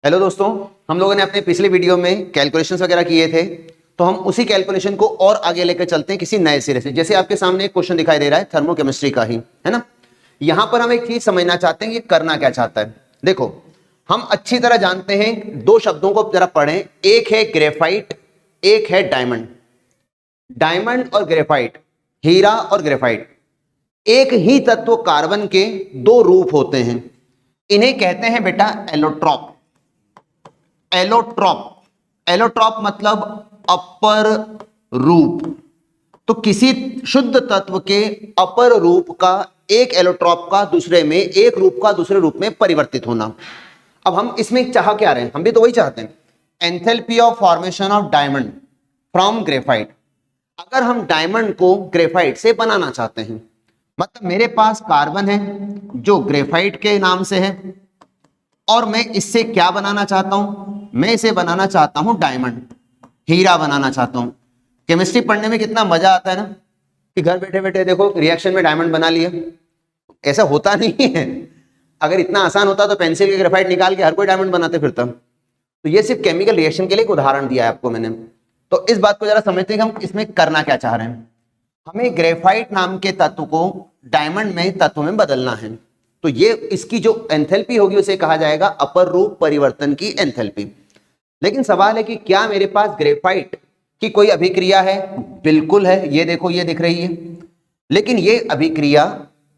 Hello दोस्तों, हम लोगों ने अपने पिछले वीडियो में कैलकुलेशंस वगैरह किए थे, तो हम उसी कैलकुलेशन को और आगे लेकर चलते हैं किसी नए सिरे से। जैसे आपके सामने एक क्वेश्चन दिखाई दे रहा है थर्मोकेमिस्ट्री का ही, है ना। यहां पर हम एक चीज समझना चाहते हैं कि करना क्या चाहता है। देखो, हम अच्छी तरह जानते हैं, दो शब्दों को जरा पढ़ें। एक है ग्रेफाइट, एक है डायमंड। डायमंड और ग्रेफाइट, हीरा और ग्रेफाइट, एक ही तत्व कार्बन के दो रूप होते हैं। इन्हें कहते हैं बेटा एलोट्रॉप। एलोट्रॉप, एलोट्रॉप मतलब अपर रूप। तो किसी शुद्ध तत्व के अपर रूप का, एक एलोट्रॉप का दूसरे में, एक रूप का दूसरे रूप में परिवर्तित होना। अब हम इसमें चाह क्या रहे हैं, हम भी तो वही चाहते हैं, enthalpy of formation of diamond from graphite. अगर हम डायमंड को ग्रेफाइट से बनाना चाहते हैं, मतलब मेरे पास कार्बन है जो ग्रेफाइट के नाम से है, और मैं इससे क्या बनाना चाहता हूं, मैं इसे बनाना चाहता हूं डायमंड, हीरा बनाना चाहता हूं। केमिस्ट्री पढ़ने में कितना मजा आता है ना, कि घर बैठे बैठे देखो रिएक्शन में डायमंड बना लिया। ऐसा होता नहीं है। अगर इतना आसान होता तो पेंसिल के ग्रेफाइट निकाल के हर कोई डायमंड बनाते फिरता। तो ये सिर्फ केमिकल रिएक्शन के लिए एक उदाहरण दिया है आपको मैंने। तो इस बात को जरा समझते हैं कि हम इसमें करना क्या चाह रहे हैं। हमें ग्रेफाइट नाम के तत्व को डायमंड में तत्व में बदलना है। तो ये इसकी जो एंथैल्पी होगी उसे कहा जाएगा अपर रूप परिवर्तन की एंथैल्पी। लेकिन सवाल है कि क्या मेरे पास ग्रेफाइट की कोई अभिक्रिया है? बिल्कुल है, ये देखो ये दिख रही है। लेकिन ये अभिक्रिया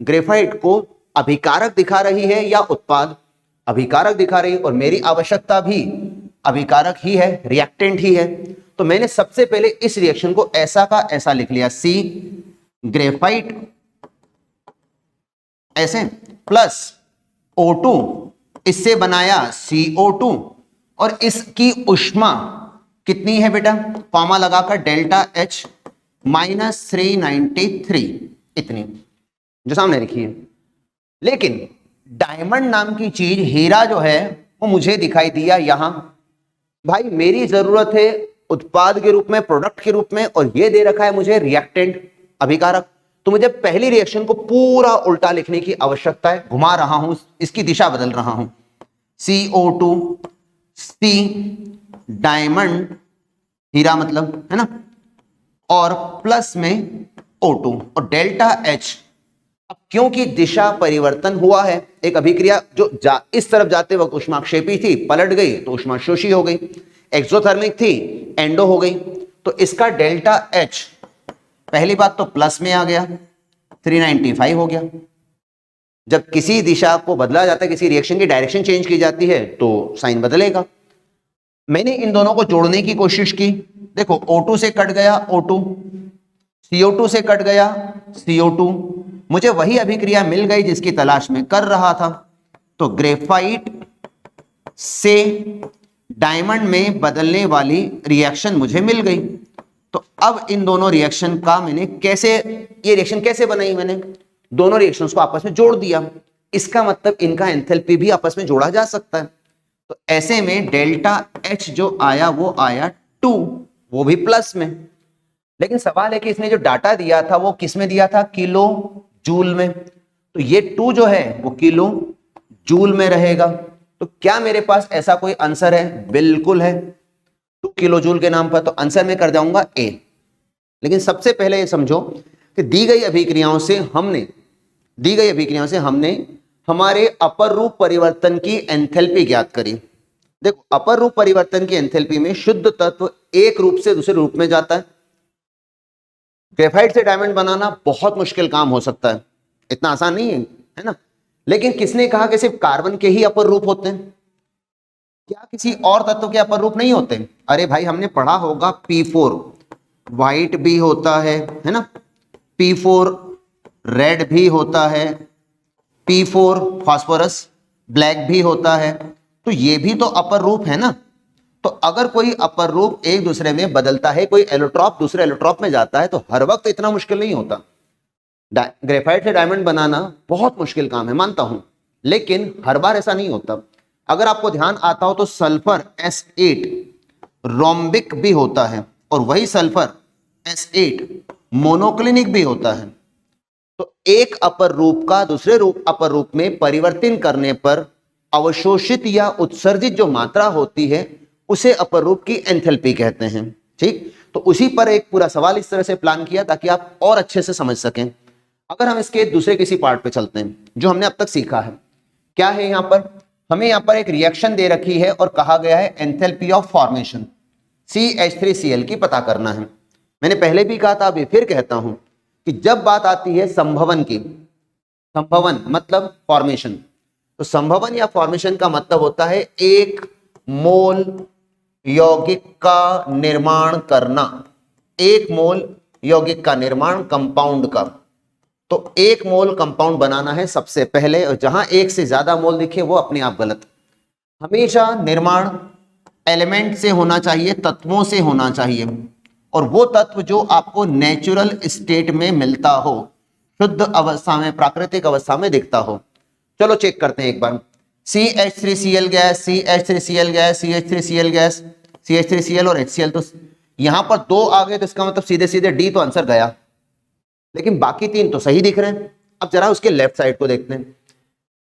ग्रेफाइट को अभिकारक दिखा रही है या उत्पाद? अभिकारक दिखा रही है, और मेरी आवश्यकता भी अभिकारक ही है, रिएक्टेंट ही है। तो मैंने सबसे पहले इस रिएक्शन को ऐसा का ऐसा लिख लिया, सी ग्रेफाइट ऐसे प्लस O2, इससे बनाया CO2, और इसकी ऊष्मा कितनी है बेटा, कॉमा लगाकर डेल्टा H -393, इतनी जो सामने लिखी है। लेकिन डायमंड नाम की चीज, हीरा जो है, वो मुझे दिखाई दिया यहां। भाई मेरी जरूरत है उत्पाद के रूप में, प्रोडक्ट के रूप में, और ये दे रखा है मुझे रिएक्टेंट, अभिकारक। तो मुझे पहली रिएक्शन को पूरा उल्टा लिखने की आवश्यकता है, घुमा रहा हूं, इसकी दिशा बदल रहा हूं। CO2 C डायमंड, हीरा मतलब, है ना, और प्लस में O2 और डेल्टा H। अब क्योंकि दिशा परिवर्तन हुआ है, एक अभिक्रिया जो इस तरफ जाते वक्त ऊष्माक्षेपी थी, पलट गई तो ऊष्माशोषी हो गई, एक्सोथर्मिक थी, एंडो हो गई। तो इसका डेल्टा H पहली बात तो प्लस में आ गया, 395 हो गया। जब किसी दिशा को बदला जाता है, किसी रिएक्शन की डायरेक्शन चेंज की जाती है, तो साइन बदलेगा। मैंने इन दोनों को जोड़ने की कोशिश की। देखो O2 से कट गया O2, CO2 से कट गया CO2, मुझे वही अभिक्रिया मिल गई जिसकी तलाश में कर रहा था। तो ग्रेफाइट से डायमंड में बदलने वाली रिएक्शन मुझे मिल गई। तो अब इन दोनों रिएक्शन का मैंने कैसे, ये रिएक्शन कैसे बनाई, मैंने दोनों रिएक्शंस को आपस में जोड़ दिया। इसका मतलब इनका एंथैल्पी भी आपस में जोड़ा जा सकता है। तो ऐसे में डेल्टा H जो आया वो आया 2, वो भी प्लस में। लेकिन सवाल है कि इसने जो डाटा दिया था वो किस में दिया था, किलो जूल में। तो ये 2 जो है वो किलो जूल में रहेगा। तो क्या मेरे पास ऐसा कोई आंसर है? बिल्कुल है, 2 किलो जूल के नाम पर। तो आंसर में कर जाऊंगा ए। लेकिन सबसे पहले ये समझो कि दी गई अभिक्रियाओं से हमने हमारे अपर रूप परिवर्तन की एंथैल्पी ज्ञात करी। देखो अपर रूप परिवर्तन की एंथैल्पी में शुद्ध तत्व एक रूप से दूसरे रूप में जाता है। ग्रेफाइट से डायमंड बनाना बहुत मुश्किल काम हो सकता है, इतना आसान नहीं है, है ना। लेकिन किसने कहा कि सिर्फ कार्बन के ही अपर रूप होते हैं? क्या किसी और तत्व के अपर रूप नहीं होते? अरे भाई हमने पढ़ा होगा P4 व्हाइट भी होता है ना, P4 रेड भी होता है, P4 फास्फोरस ब्लैक भी होता है। तो ये भी तो अपर रूप है ना। तो अगर कोई अपर रूप एक दूसरे में बदलता है, कोई एलोट्रॉप दूसरे एलोट्रॉप में जाता है, तो हर वक्त इतना मुश्किल नहीं होता। ग्रेफाइट से डायमंड बनाना बहुत मुश्किल काम है, मानता हूं, लेकिन हर बार ऐसा नहीं होता। अगर आपको ध्यान आता हो तो सल्फर S8 रोम्बिक भी होता है, और वही सल्फर S8 मोनोक्लिनिक भी होता है। तो एक अपर रूप का दूसरे रूप अपर रूप में परिवर्तन करने पर अवशोषित या उत्सर्जित जो मात्रा होती है उसे अपर रूप की एंथैल्पी कहते हैं। ठीक, तो उसी पर एक पूरा सवाल इस तरह से प्लान किया ताकि आप और अच्छे से समझ सकें। अगर हम इसके दूसरे किसी पार्ट पे चलते हैं जो हमने अब तक सीखा है, क्या है यहाँ पर, हमें यहाँ पर एक रिएक्शन दे रखी है और कहा गया है एंथैल्पी ऑफ फॉर्मेशन CH3Cl की पता करना है। मैंने पहले भी कहा था, अभी फिर कहता हूं कि जब बात आती है संभवन की, संभवन मतलब फॉर्मेशन, तो संभवन या फॉर्मेशन का मतलब होता है एक मोल यौगिक का निर्माण करना, एक मोल यौगिक का निर्माण कंपाउंड का। तो एक मोल कंपाउंड बनाना है सबसे पहले, और जहां एक से ज्यादा मोल दिखे वो अपने आप गलत। हमेशा निर्माण एलिमेंट से होना चाहिए, तत्वों से होना चाहिए, और वो तत्व जो आपको नेचुरल स्टेट में मिलता हो, शुद्ध अवस्था में, प्राकृतिक अवस्था में दिखता हो। चलो चेक करते हैं एक बार। CH3Cl gas, CH3Cl gas, CH3Cl gas, CH3Cl और HCl, तो यहां पर 2 आ गए तो इसका मतलब सीधे सीधे D तो आंसर गया, लेकिन बाकी 3 तो सही दिख रहे हैं। अब जरा उसके लेफ्ट साइड को देखते हैं।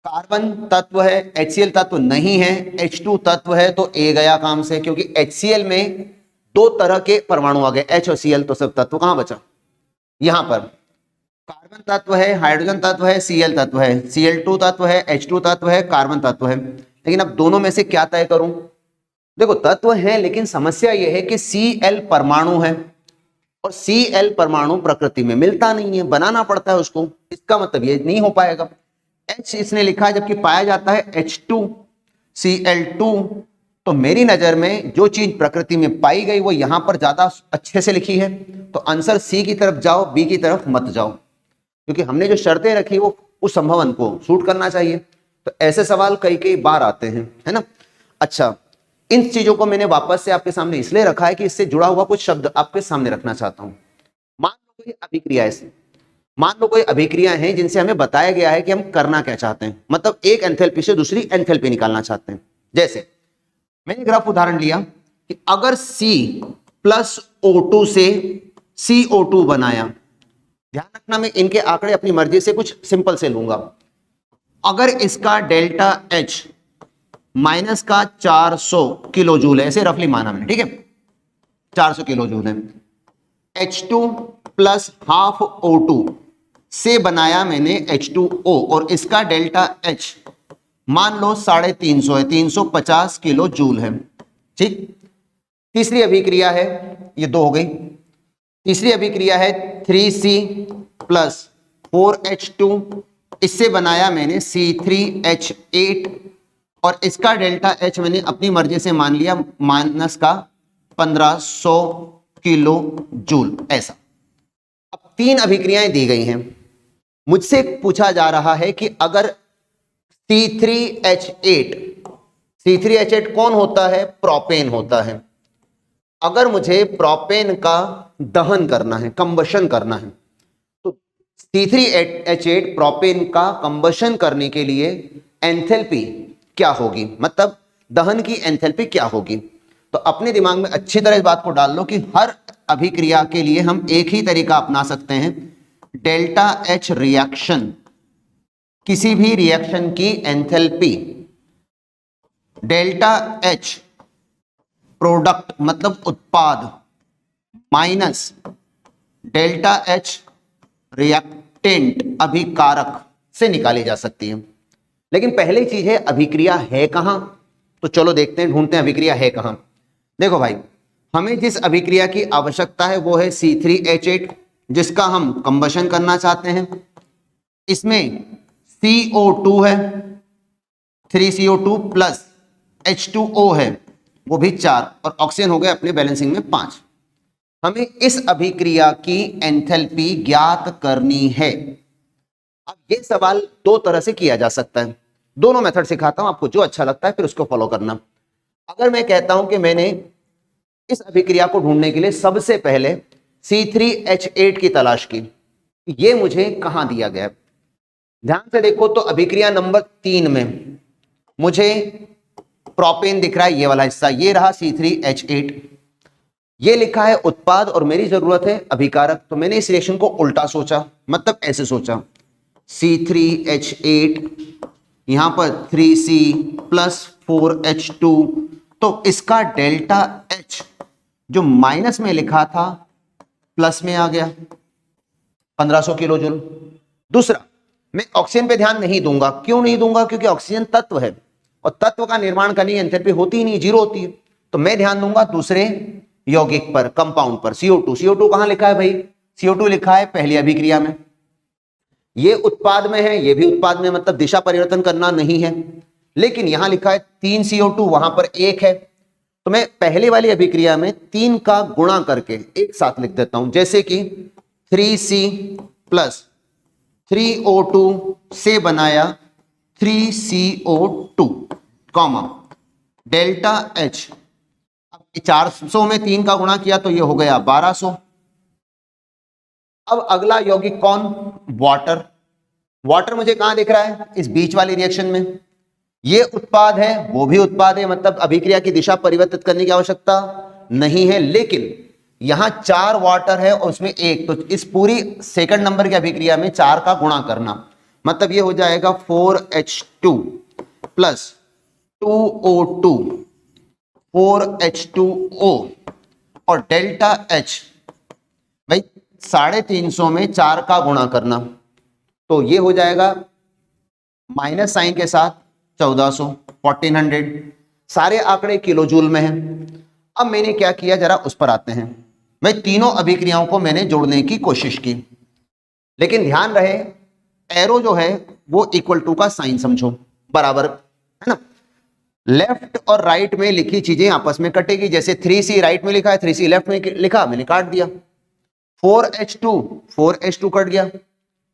कार्बन तत्व है, HCl तत्व नहीं है, H2 तत्व है, तो A गया काम से, क्योंकि HCl में 2 तरह के परमाणु आ गए, H और Cl, तो सब तत्व कहां बचा, यहां पर। कार्बन तत्व है, हाइड्रोजन तत्व है, Cl तत्व है, Cl2 तत्व है, H2 तत्व है, कार्बन तत्व है। लेकिन अब दोनों में से क्या तय करूं? देखो तत्व है, लेकिन समस्या यह है कि Cl परमाणु है, और Cl परमाणु प्रकृति में मिलता नहीं है, बनाना पड़ता है उसको। इसका मतलब ये नहीं हो पाएगा। H इसने लिखा है, जबकि पाया जाता है H2Cl2। तो मेरी नजर में जो चीज प्रकृति में पाई गई वो यहां पर ज्यादा अच्छे से लिखी है, तो आंसर C की तरफ जाओ, B की तरफ मत जाओ, क्योंकि हमने जो शर्तें रखी वो उस संभवन को सूट करना चाहिए। तो ऐसे सवाल कई कई बार आते हैं, है ना। अच्छा, इन चीजों को मैंने वापस से आपके सामने इसलिए रखा है कि इससे जुड़ा हुआ कुछ शब्द आपके सामने रखना चाहता हूं। मान लो कोई अभिक्रिया, मान लो कोई अभिक्रिया है जिनसे हमें बताया गया है कि हम करना क्या चाहते हैं, मतलब एक एंथैल्पी से दूसरी एंथैल्पी निकालना चाहते हैं। जैसे मैंने ग्राफ उदाहरण लिया कि अगर C+O2 से CO2 बनाया, ध्यान रखना मैं इनके आंकड़े अपनी मर्जी से कुछ सिंपल से लूंगा। अगर इसका डेल्टा H माइनस का 400 किलो जूल है, ऐसे रफली माना मैंने, ठीक है, 400 किलो जूल है। H2 प्लस हाफ O2 से बनाया मैंने H2O, और इसका डेल्टा H मान लो 350 है, 350 किलो जूल है। ठीक, तीसरी अभिक्रिया है, ये 2 हो गई। तीसरी अभिक्रिया है 3C प्लस 4H2, इससे बनाया मैंने C3H8, और इसका डेल्टा H मैंने अपनी मर्जी से मान लिया माइनस का 1500 किलो जूल। ऐसा अब 3 अभिक्रियाएं दी गई हैं। मुझसे पूछा जा रहा है कि अगर C3H8, C3H8 कौन होता है? प्रोपेन होता है। अगर मुझे प्रोपेन का दहन करना है, कंबशन करना है, तो C3H8 प्रोपेन का कंबशन करने के लिए एंथैल्पी क्या होगी, मतलब दहन की एंथैल्पी क्या होगी। तो अपने दिमाग में अच्छी तरह इस बात को डाल लो कि हर अभिक्रिया के लिए हम एक ही तरीका अपना सकते हैं, डेल्टा H रिएक्शन, किसी भी रिएक्शन की एंथैल्पी, डेल्टा H प्रोडक्ट मतलब उत्पाद, माइनस डेल्टा H रिएक्टेंट अभिकारक से निकाली जा सकती है। लेकिन पहली चीज है अभिक्रिया है कहां, तो चलो देखते हैं, ढूंढते हैं अभिक्रिया है कहां। देखो भाई, हमें जिस अभिक्रिया की आवश्यकता है वो है C3H8, जिसका हम कंबशन करना चाहते हैं। इसमें CO2 है, 3CO2 प्लस H2O है, वो भी 4, और ऑक्सीजन हो गए अपने बैलेंसिंग में 5। हमें इस अभिक्रिया की एंथैल्पी ज्ञात करनी है। अब ये सवाल 2 तरह से किया जा सकता है, दोनों मेथड सिखाता हूं, आपको जो अच्छा लगता है फिर उसको फॉलो करना। अगर मैं कहता हूं कि मैंने इस अभिक्रिया को ढूंढने के लिए सबसे पहले C3H8 की तलाश की, ये मुझे कहां दिया गया, ध्यान से देखो तो अभिक्रिया नंबर 3 में मुझे प्रोपेन दिख रहा है, ये वाला हिस्सा, ये रहा C3H8, ये लिखा है उत्पाद और मेरी जरूरत है अभिकारक। तो मैंने इस रिएक्शन को उल्टा सोचा, मतलब ऐसे सोचा, C3H8 यहां पर 3C प्लस 4H2, तो इसका डेल्टा H जो माइनस में लिखा था प्लस में आ गया 1500 किलो जूल। दूसरा, मैं ऑक्सीजन पे ध्यान नहीं दूंगा। क्यों नहीं दूंगा? क्योंकि ऑक्सीजन तत्व है और तत्व का निर्माण करने की एंथैल्पी होती ही नहीं, जीरो होती है। तो मैं ध्यान दूंगा दूसरे यौगिक पर, कंपाउंड पर, CO2। CO2 कहां लिखा है भाई? CO2 लिखा है पहली अभिक्रिया में। ये उत्पाद में है, ये भी उत्पाद में, मतलब दिशा परिवर्तन करना नहीं है। लेकिन यहां लिखा है 3 CO2, वहां पर 1 है। तो मैं पहले वाली अभिक्रिया में 3 का गुणा करके एक साथ लिख देता हूं, जैसे कि 3C प्लस 3O2 से बनाया 3CO2 कॉमा डेल्टा H। अब 400 में 3 का गुणा किया तो ये हो गया 1200। अब अगला यौगिक कौन? वाटर। वाटर मुझे कहां दिख रहा है? इस बीच वाली रिएक्शन में। ये उत्पाद है, वो भी उत्पाद है, मतलब अभिक्रिया की दिशा परिवर्तित करने की आवश्यकता नहीं है। लेकिन यहां 4 वाटर है और उसमें 1, तो इस पूरी सेकंड नंबर की अभिक्रिया में 4 का गुणा करना, मतलब ये हो जाएगा 4H2 प्लस 2O2 4H2O और डेल्टा H भाई 350 में 4 का गुणा करना, तो ये हो जाएगा माइनस साइन के साथ 1400 1400। सारे आंकड़े किलो जूल में हैं। अब मैंने क्या किया, जरा उस पर आते हैं। मैं तीनों अभिक्रियाओं को मैंने जोड़ने की कोशिश की, लेकिन ध्यान रहे एरो जो है वो इक्वल टू का साइन समझो, बराबर है ना। लेफ्ट और राइट में लिखी चीजें आपस में कटेगी। जैसे 3C राइट में लिखा है, 3C लेफ्ट में लिखा, मैंने काट दिया। 4H2 कट गया,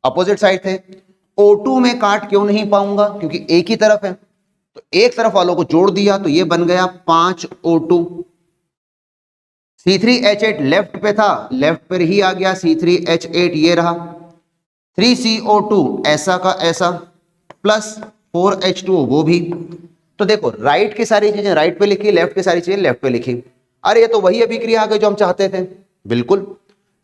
अपोजिट साइड थे। O2 में काट क्यों नहीं पाऊंगा? क्योंकि एक ही तरफ है, तो एक तरफ वालों को जोड़ दिया तो ये बन गया 5O2। C3H8 लेफ्ट पे था, लेफ्ट पर ही आ गया C3H8, ये रहा। 3CO2 ऐसा का ऐसा प्लस 4H2 वो भी। तो देखो राइट की सारी चीजें राइट पे लिखी, लेफ्ट की सारी चीजें लेफ्ट पे लिखी। अरे ये तो वही अभिक्रिया आ गई जो हम चाहते थे। बिल्कुल।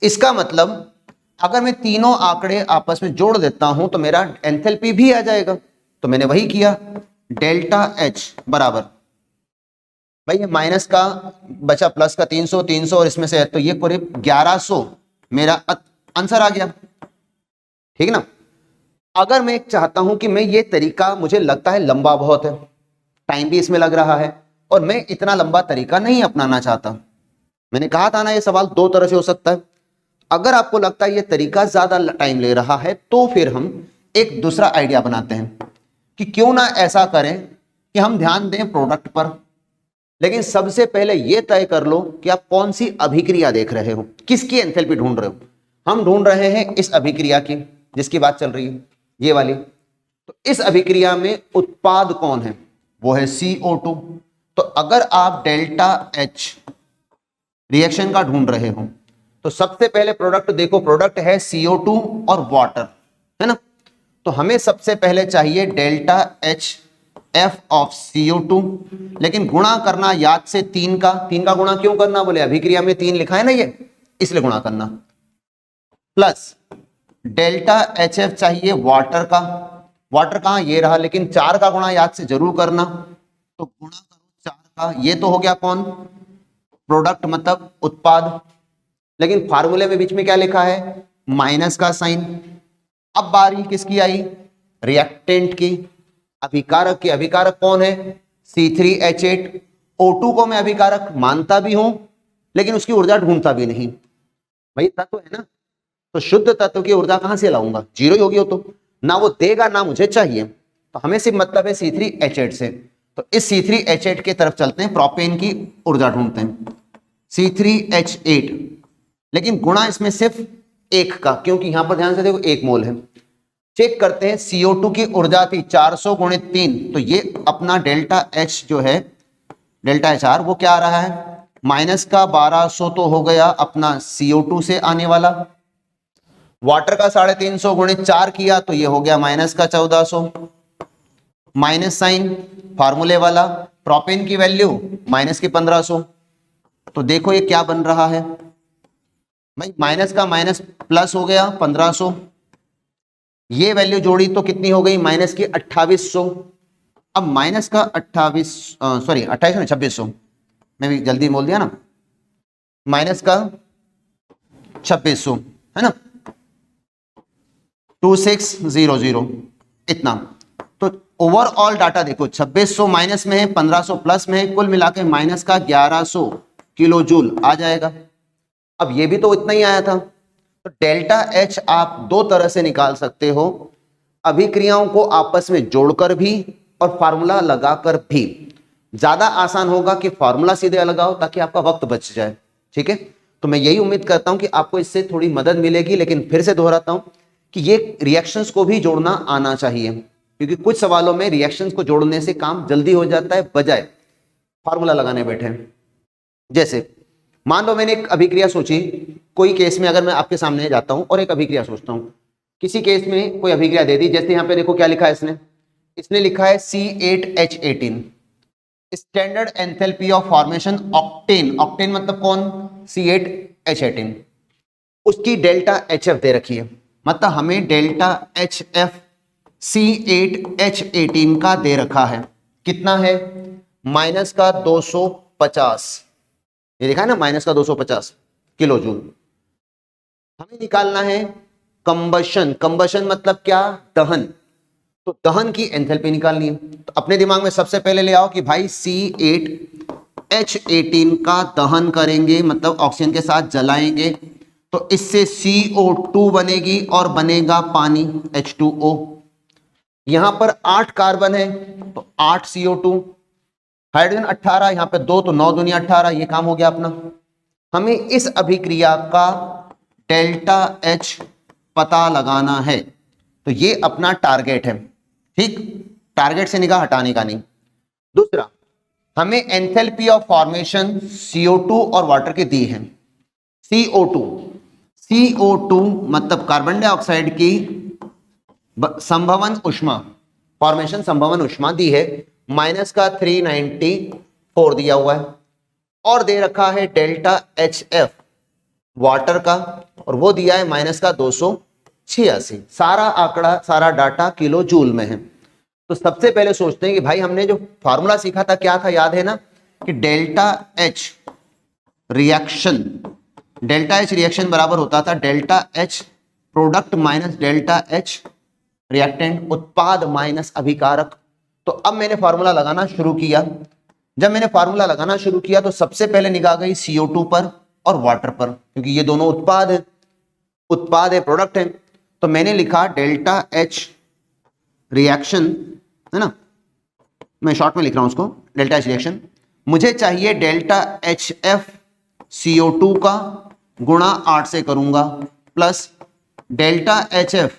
इसका मतलब अगर मैं तीनों आंकड़े आपस में जोड़ देता हूं तो मेरा एंथैल्पी भी आ जाएगा। तो मैंने वही किया, डेल्टा H बराबर, भाई ये माइनस का बचा प्लस का 300 300 और इसमें से तो ये करीब 1100 मेरा आंसर आ गया। ठीक ना। अगर मैं चाहता हूं कि मैं ये तरीका, मुझे लगता है लंबा बहुत है, टाइम भी इसमें लग रहा है और मैं इतना लंबा तरीका नहीं अपनाना चाहता। मैंने कहा था ना ये सवाल दो तरह से हो सकता है। अगर आपको लगता है ये तरीका ज्यादा टाइम ले रहा है तो फिर हम एक दूसरा आइडिया बनाते हैं कि क्यों ना ऐसा करें कि हम ध्यान दें प्रोडक्ट पर, लेकिन सबसे पहले यह तय कर लो कि आप कौन सी अभिक्रिया देख रहे हो, किसकी एंथैल्पी ढूंढ रहे हो। हम ढूंढ रहे हैं इस अभिक्रिया की जिसकी बात चल रही है, ये वाली। तो इस अभिक्रिया में उत्पाद कौन है? वो है CO2। तो अगर आप डेल्टा H रिएक्शन का ढूंढ रहे हो तो सबसे पहले प्रोडक्ट देखो, प्रोडक्ट है CO2 और वाटर, है ना। तो हमें सबसे पहले चाहिए delta H F of CO2, लेकिन गुणा करना याद से 3 का गुणा क्यों करना? बोले अभिक्रिया में 3 लिखा है ना ये, इसलिए गुणा करना। प्लस डेल्टा HF चाहिए वाटर का, वाटर कहां? ये रहा, लेकिन 4 का गुणा याद से जरूर करना। तो गुणा करो 4 का, ये तो हो गया कौन? प्रोडक्ट मतलब उत्पाद। लेकिन फार्मूले में बीच में क्या लिखा है? माइनस का साइन। अब बारी किसकी आई? रिएक्टेंट की, अभिकारक की। अभिकारक कौन है? C3H8। O2 को मैं अभिकारक मानता भी हूं लेकिन उसकी ऊर्जा ढूंढता भी नहीं। भाई तत्व है ना, तो शुद्ध तत्व की ऊर्जा कहां से लाऊंगा? जीरो ही होगी वो तो, ना वो देगा ना मुझे चाहिए। तो हमें सिर्फ मतलब है C3H8 से। तो इस C3H8 की तरफ चलते हैं, प्रोपेन की ऊर्जा ढूंढते हैं। C3H8, लेकिन गुणा इसमें सिर्फ 1 का, क्योंकि यहां पर ध्यान से देखो 1 मोल है। चेक करते हैं, CO2 की ऊर्जा थी 400 गुणित 3, तो ये अपना डेल्टा H जो है, डेल्टा HR वो क्या आ रहा है? माइनस का 1200 तो हो गया अपना CO2 से आने वाला। वाटर का 350 गुणित 4 किया तो ये हो गया माइनस का 1400, माइनस साइन फार्मूले वाला। प्रोपेन की वैल्यू माइनस की 1500। तो देखो ये क्या बन रहा है भाई, माइनस का माइनस प्लस हो गया 1500, ये वैल्यू जोड़ी तो कितनी हो गई, माइनस की 2800। अब माइनस का 2600, मैं भी जल्दी बोल दिया ना, माइनस का 2600 है ना, 2600 इतना। तो ओवरऑल डाटा देखो, 2600 माइनस में है, 1500 प्लस में है, कुल मिला के माइनस का 1100 किलो जूल आ जाएगा। अब ये भी तो इतना ही आया था। तो डेल्टा एच आप दो तरह से निकाल सकते हो, अभिक्रियाओं को आपस में जोड़कर भी और फार्मूला लगाकर भी। ज्यादा आसान होगा कि फार्मूला सीधे लगाओ ताकि आपका वक्त बच जाए, ठीक है। तो मैं यही उम्मीद करता हूं कि आपको इससे थोड़ी मदद मिलेगी, लेकिन फिर से दोहराता हूं कि ये रिएक्शंस को भी जोड़ना आना चाहिए, क्योंकि कुछ सवालों में रिएक्शंस को जोड़ने से काम जल्दी हो जाता है बजाय फार्मूला लगाने बैठे। जैसे मान लो मैंने एक अभिक्रिया सोची, कोई केस में अगर मैं आपके सामने जाता हूं और एक अभिक्रिया सोचता हूं, किसी केस में कोई अभिक्रिया दे दी, जैसे यहां पे देखो क्या लिखा है इसने लिखा है C8H18, standard enthalpy of formation octane, octane मतलब कौन, C8H18, उसकी डेल्टा HF दे रखी है, मतलब हमें डेल्टा HF C8H18 का दे रखा है, कितना है, माइनस का 250, ये देखा है ना, माइनस का 250 किलो जूल। हमें निकालना है कंबशन, कंबशन मतलब क्या, दहन, तो दहन की एंथैल्पी निकालनी है। तो अपने दिमाग में सबसे पहले ले आओ कि भाई C8H18 का दहन करेंगे, मतलब ऑक्सीजन के साथ जलाएंगे, तो इससे CO2 बनेगी और बनेगा पानी H2O। यहां पर 8 कार्बन है तो 8 CO2, हाइड्रोजन 18, यहां पे 2 तो 9 दूनी 18, ये काम हो गया अपना। हमें इस अभिक्रिया का डेल्टा H पता लगाना है, तो ये अपना टारगेट है, ठीक, टारगेट से निगाह हटाने का नहीं। दूसरा, हमें एंथैल्पी ऑफ फॉर्मेशन CO2 और वाटर की दी है, CO2 मतलब कार्बन डाइऑक्साइड की संभवन उष्मा, फॉर्मेशन संभवन उष्मा दी है, माइनस का 394 दिया हुआ है, और दे रखा है डेल्टा HF वाटर का, और वो दिया है माइनस का 286। सारा आंकड़ा, सारा डाटा किलो जूल में है। तो सबसे पहले सोचते हैं कि भाई हमने जो फार्मूला सीखा था क्या था, याद है ना, कि डेल्टा H रिएक्शन बराबर होता था delta H product minus delta H reactant, उत्पाद माइनस अभिकारक। तो अब मैंने फार्मूला लगाना शुरू किया, जब मैंने फार्मूला लगाना शुरू किया तो सबसे पहले निगाह गई CO2 पर और वाटर पर, क्योंकि ये दोनों उत्पाद है, प्रोडक्ट है। तो मैंने लिखा डेल्टा H रिएक्शन, है ना, मैं शॉर्ट में लिख रहा हूं उसको, डेल्टा H रिएक्शन, मुझे चाहिए डेल्टा HF CO2 का गुणा 8 से करूंगा, प्लस डेल्टा HF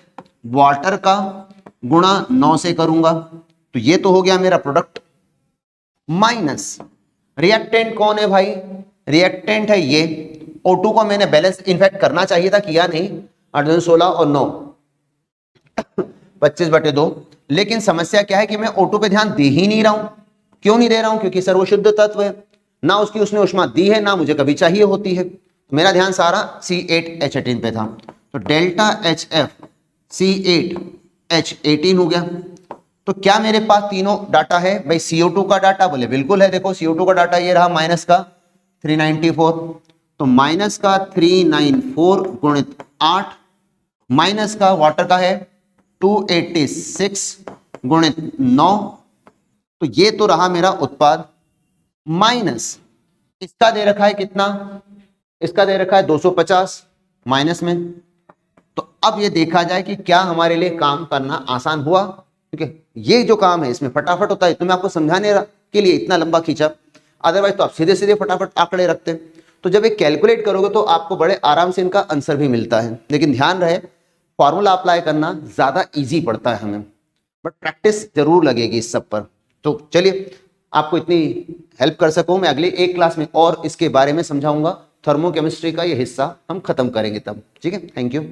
वाटर का गुणा 9 से करूंगा, तो ये तो हो गया मेरा प्रोडक्ट, माइनस रिएक्टेंट कौन है भाई, रिएक्टेंट है ये O2 को मैंने बैलेंस इनफैक्ट करना चाहिए था, किया नहीं, 16 और 9 25/2, लेकिन समस्या क्या है कि मैं O2 पे ध्यान दे ही नहीं रहा हूं। क्यों नहीं दे रहा हूं, क्योंकि सर्वशुद्ध तत्व है, ना उसकी उसने उष्मा दी है, ना मुझे कभी चाहिए होती है, मेरा ध्यान सारा C8H18 पे था। तो डेल्टा HF C8H18 हो गया। तो क्या मेरे पास तीनों डाटा है भाई, CO2 का डाटा, बोले बिल्कुल है, देखो CO2 का डाटा ये रहा, माइनस का 394, तो माइनस का 394 गुणित 8, माइनस का वाटर का है 286 गुणित 9, तो ये तो रहा मेरा उत्पाद, माइनस इसका दे रखा है कितना, इसका दे रखा है 250 माइनस में। तो अब ये देखा जाए कि क्या हमारे लिए काम करना आसान हुआ, क्योंकि ये जो काम है इसमें फटाफट होता है, तो मैं आपको समझाने के लिए इतना लंबा खींचा, अदरवाइज तो आप सीधे सीधे फटाफट आंकड़े रखते हैं। तो जब ये कैलकुलेट करोगे तो आपको बड़े आराम से इनका आंसर भी मिलता है, लेकिन ध्यान रहे फॉर्मूला अप्लाई करना ज्यादा इजी पड़ता है हमें, बट प्रैक्टिस जरूर लगेगी इस सब पर। तो चलिए, आपको इतनी हेल्प कर सकूं मैं, अगली एक क्लास में और इसके बारे में समझाऊंगा, थर्मोकेमिस्ट्री का ये हिस्सा हम खत्म करेंगे तब, ठीक है। Thank you.